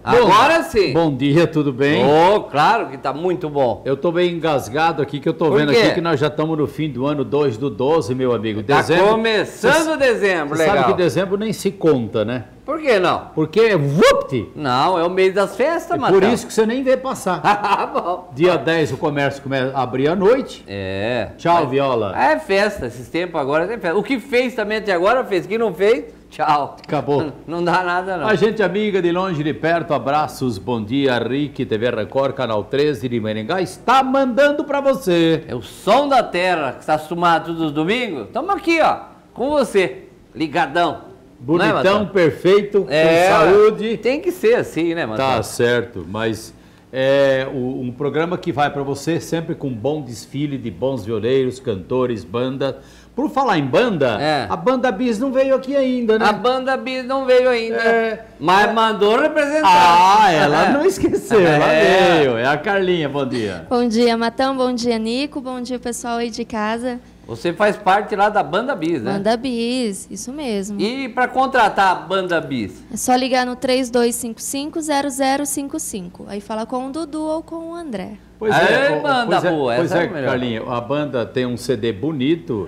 Agora sim. Bom dia, tudo bem? Oh, claro que tá muito bom. Eu tô bem engasgado aqui, que eu tô vendo aqui que nós já estamos no fim do ano 2/12, meu amigo. Dezembro, tá começando dezembro, legal. Sabe que dezembro nem se conta, né? Por que não? Porque é vupt! Não, é o mês das festas, Matão. Por isso que você nem vê passar. Bom. Dia 10 o comércio começa a abrir à noite. É. Tchau, Viola. É festa, esses tempos agora é festa. O que fez também até agora fez, o que não fez, tchau. Acabou. Não dá nada não. A gente amiga de longe e de perto, abraços, bom dia, Rick, TV Record, Canal 13 de Maringá, está mandando pra você. É o som da terra, que está acostumado todos os domingos. Estamos aqui, ó, com você, ligadão. Bonitão, perfeito, com saúde. Tem que ser assim, né, Matão? Tá certo, mas é um programa que vai pra você sempre com um bom desfile de bons violeiros, cantores, banda. Por falar em banda, a Banda Bis não veio aqui ainda, né? A Banda Bis não veio ainda, mas mandou representar. Ah, ela não esqueceu, ela veio. É a Carlinha, bom dia. Bom dia, Matão, bom dia, Nico, bom dia, pessoal aí de casa. Você faz parte lá da Banda Bis, né? Banda Bis, isso mesmo. E para contratar a Banda Bis? É só ligar no 3255-0055. Aí fala com o Dudu ou com o André. Pois banda boa, pois essa é, é melhor. Carlinha, a banda tem um CD bonito.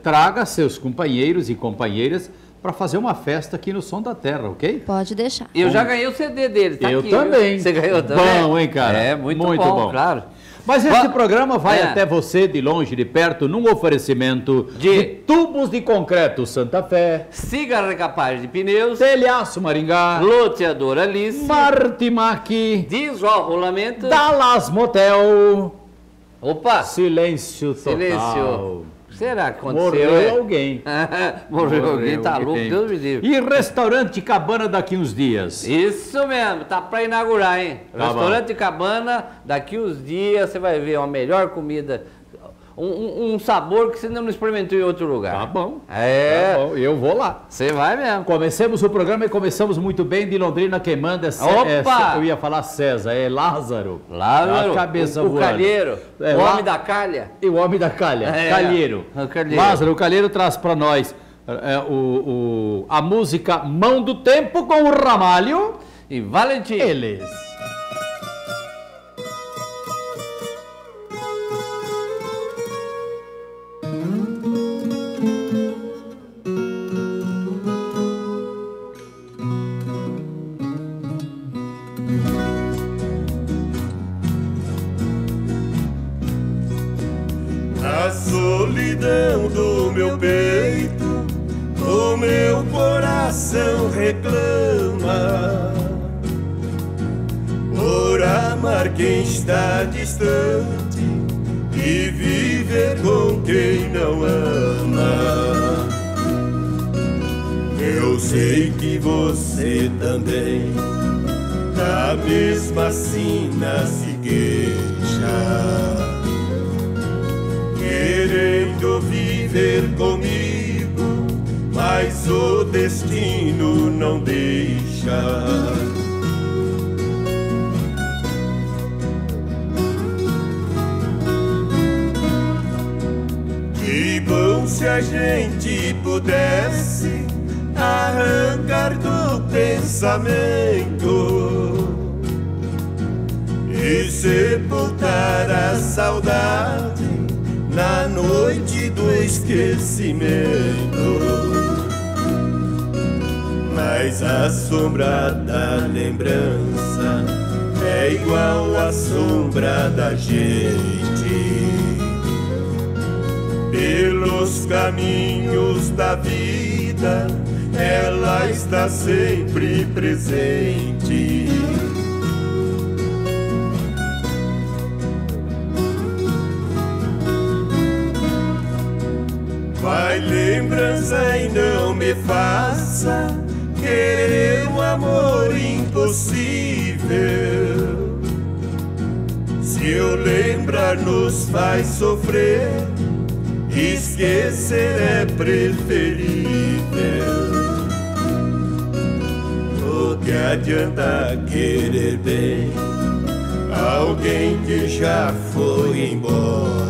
Traga seus companheiros e companheiras para fazer uma festa aqui no Som da Terra, ok? Pode deixar. Eu já ganhei o CD dele, tá eu aqui. Também. Viu? Você ganhou também? Bom, hein, cara? É, muito bom, claro. Mas esse programa vai até você, de longe e de perto, num oferecimento de tubos de concreto Santa Fé, Siga Recapagem de Pneus, Telhaço Maringá, Loteador Alice, Martimac, Desrolamento, Dallas Motel. Opa! Silêncio total. Silêncio. Será que aconteceu? Morreu alguém. Morreu alguém, tá louco, Deus me livre. E Restaurante Cabana daqui uns dias. Isso mesmo, tá pra inaugurar, hein? Tá Restaurante Cabana, daqui uns dias você vai ver uma melhor comida, um sabor que você não experimentou em outro lugar. Tá bom. É. Tá bom, eu vou lá. Você vai mesmo. Comecemos o programa e começamos muito bem. De Londrina quem manda Opa! eu ia falar César, é Lázaro. Lázaro, a cabeça o calheiro, o homem da calha. E o homem da calha, Calheiro. O calheiro. Lázaro, o Calheiro traz para nós a música Mão do Tempo com o Ramalho e Valentim. Eles. Na solidão do meu peito, o meu coração reclama por amar quem está distante e viver com quem não ama. Eu sei que você também da mesma sina se queixa, querendo viver comigo, mas o destino não deixa. Que bom se a gente pudesse arrancar do pensamento e sepultar a saudade na noite do esquecimento. Mas a sombra da lembrança é igual à sombra da gente. Pelos caminhos da vida ela está sempre presente. Vai lembrança e não me faça querer um amor impossível. Se eu lembrar nos faz sofrer, esquecer é preferível. O que adianta querer bem alguém que já foi embora?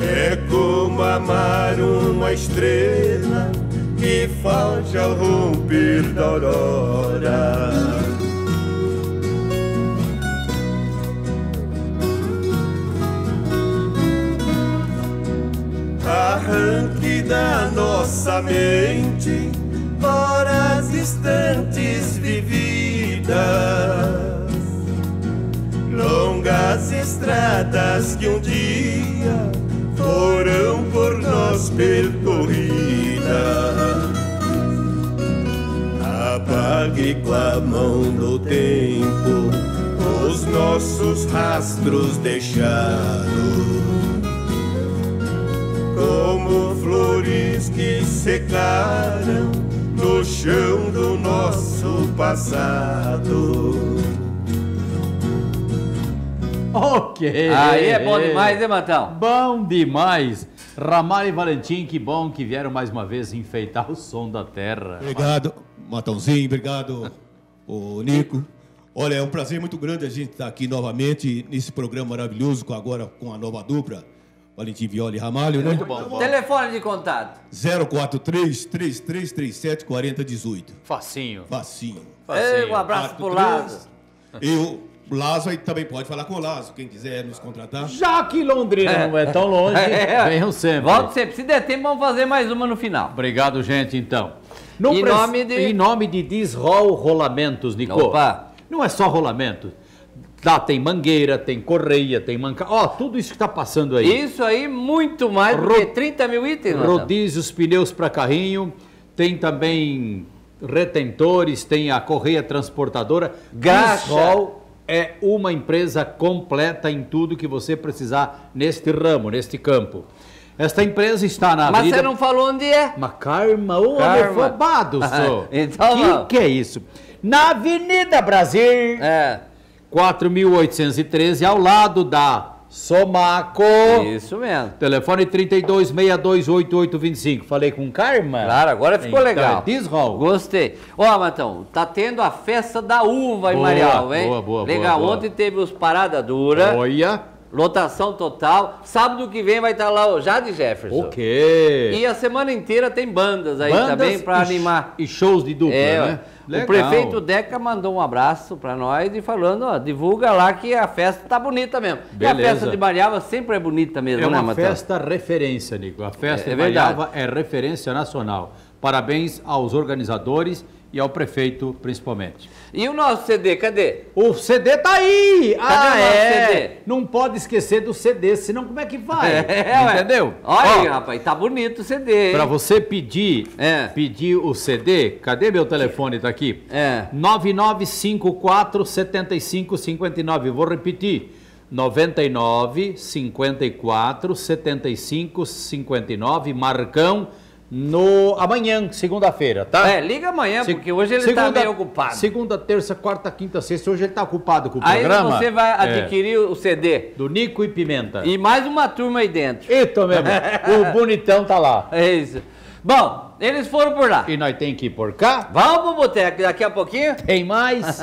É como amar uma estrela que foge ao romper da aurora. Arranque da nossa mente horas distantes vividas, longas estradas que um dia foram por nós percorridas. Apague com a mão do tempo os nossos rastros deixados, como flores que secaram no chão do nosso passado. Ok. Aí é bom demais, hein, Matão? Bom demais. Ramalho e Valentim, que bom que vieram mais uma vez enfeitar o som da terra. Obrigado, Matãozinho. Obrigado, o Nico. Olha, é um prazer muito grande a gente estar aqui novamente nesse programa maravilhoso, agora com a nova dupla, Valentim Viola e Ramalho, né? Muito bom. Telefone de contato. 043-3337-4018. Facinho. Facinho. Ei, um abraço pro Lázaro. E o Lázaro aí também pode falar com o Lázaro, quem quiser nos contratar. Já que Londrina não é tão longe, venham sempre. Volta sempre. Se der tempo, vamos fazer mais uma no final. Obrigado, gente, então. Em nome de Disrol Rolamentos, Nico. Opa. Não é só rolamento. Lá tem mangueira, tem correia, tem manca... Ó, tudo isso que está passando aí. Isso aí, muito mais do que 30 mil itens. Rodízios, pneus para carrinho, tem também retentores, tem a correia transportadora. Disrol é uma empresa completa em tudo que você precisar neste ramo, neste campo. Esta empresa está na Mas você não falou onde é? Mas Karma, ô afobado, sou. Então, que é isso? Na Avenida Brasil, 4.813, ao lado da Somaco. Isso mesmo. Telefone 32628825. Falei com Karma? Claro, agora ficou legal. Disrol. Gostei. Ó, Matão, tá tendo a festa da uva em Marial, hein? Boa. Legal, ontem teve os Parada Dura. Olha. Lotação total. Sábado que vem vai estar lá o Jade Jefferson. Ok. E a semana inteira tem bandas aí também para animar. E shows de dupla, né? Legal. O prefeito Deca mandou um abraço para nós e falando, ó, divulga lá que a festa tá bonita mesmo. Beleza. E a festa de Mariava sempre é bonita mesmo, né, Matão? É uma festa referência, Nico. A festa de Mariava é referência nacional. Parabéns aos organizadores e ao prefeito, principalmente. E o nosso CD, cadê? O CD tá aí! Cadê o nosso CD? Não pode esquecer do CD, senão como é que vai? Entendeu? Olha aí, rapaz, tá bonito o CD, hein? Pra você pedir o CD, cadê meu telefone? Tá aqui? 9954-7559. Vou repetir. 99 54 75 59, Marcão, amanhã, segunda-feira, tá? Liga amanhã, porque hoje ele tá meio ocupado. Segunda, terça, quarta, quinta, sexta, hoje ele tá ocupado com o aí programa. Aí você vai adquirir o CD. Do Nico e Pimenta. E mais uma turma aí dentro. Eita mesmo, o bonitão tá lá. É isso. Bom, eles foram por lá. E nós tem que ir por cá. Vamos pro boteco, daqui a pouquinho. Tem mais.